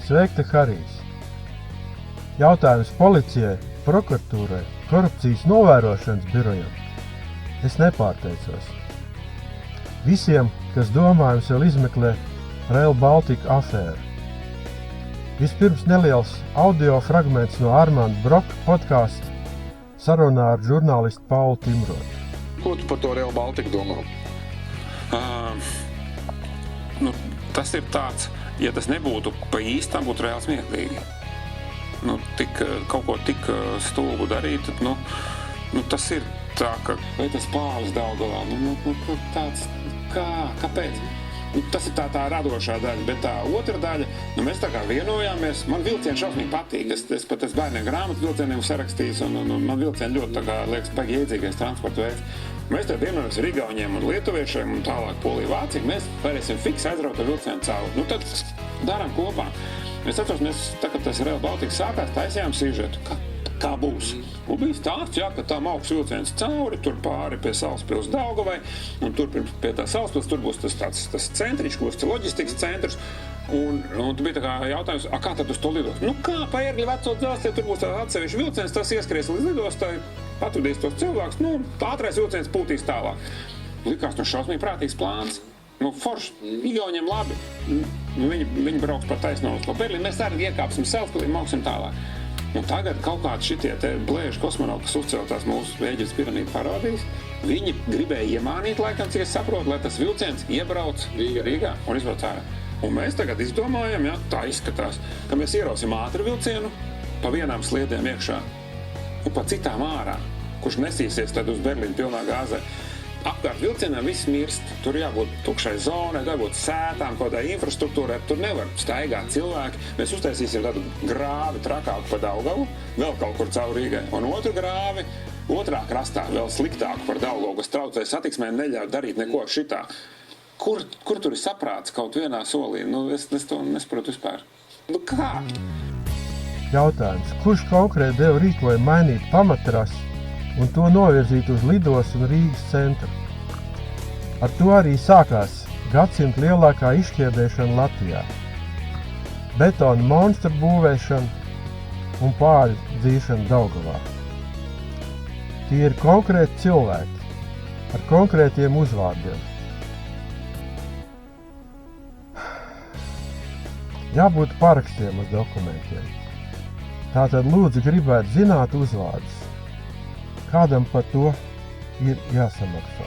Sveikta, Harijs! Jautājums policijai, prokuratūrai, korupcijas novērošanas birojam. Es nepārteicos. Visiem, kas domājams vēl izmeklē Rail Baltica afēru. Vispirms neliels audio fragments no Armanda Broka podkāsta sarunā ar žurnālistu Paulu Timrotu. Ko tu par to Rail Baltica domā? Tas ir tāds, ja tas nebūtu pa īstam, būtu reāli smieklīgi. Kaut ko tik stulbu darīt, tad, tas ir tā, ka vai tas Pāvis Daugavā, tāds, kāpēc? Tas ir tā radošā daļa, bet tā otra daļa, mēs tā kā vienojāmies, man vilcieni šausmīgi patīk, es pat esmu bērniem grāmatu vilcieniem sarakstījis, un man vilcieni ļoti tā kā liekas baigi iedzīgais transporta veids. Mēs tā vienojamies ar Igauniem un Lietuviešiem un tālāk Poliju, Vāciju, mēs varēsim fiks aizraut ar vilcienu cauri. Tad darām kopā. Es atceros, tā, kad tas Rail Baltica sākās, taisījām sižetu. Kā būs? Un bija stāsts, ka tā augs vilciens cauri, tur pāri pie Salaspils Daugavai, un tur pie tā Salaspils, tur būs tas centriņš, būs loģistikas centrs, un tur bija tā kā jautājums, kā tad uz to lidos? Kā pa Ērgļa veco dzelzceļu, tur būs tāds atsevišķi vilciens, tas ieskries līdz lidostai, patudīs tos cilvēkus, ātrais vilciens pūtīs tālāk. Likās šausmīgi prātīgs plāns. Forši, Igauniem labi, viņi brauks par taisno uz Berlīnu, mēs arī iekāpsim Salaspilī, mauksim tālāk. Tagad kaut kādi šitie te blēži kosmonauti, kas uzceltās mūsu Ēģiptes piramīdu parādīs, viņi gribēja iemānīt, laikam, cik es saprotu, lai tas vilciens iebrauc Rīgā un izbrauc ārā. Un mēs tagad izdomājam, tā izskatās, ka mēs ierausim ātru vilcienu pa vienām sliedēm iekšā un pa citām ārā, kurš nesīsies tad uz Berlīnu pilnā gāzē. Apkārt vilcienam viss mirst, tur jābūt tukšai zonai, jābūt sētām, kādai infrastruktūrai, tur nevar staigāt cilvēki. Mēs uztaisīsim tādu grāvi trakāku pa Daugavu, vēl kaut kur cauri Rīgai, un otru grāvi, otrā krastā vēl sliktāku par Daugavu, kas traucē satiksmē, neļauj darīt neko šitā. Kur tur ir saprāts kaut vienā solī? Es to nesaprotu vispār. Kā? Jautājums, kurš konkrēti deva rīkojumu mainīt pamatrasi un to novirzīt uz lidos un Rīgas centru? Ar to arī sākās gadsimta lielākā izšķiedēšana Latvijā. Betona monstru būvēšana un pāļu dzīšana Daugavā. Tie ir konkrēti cilvēki ar konkrētiem uzvārdiem. Jābūt parakstiem uz dokumentiem. Tātad lūdzu gribētu zināt uzvārdus. Kādam par to ir jāsamaksā.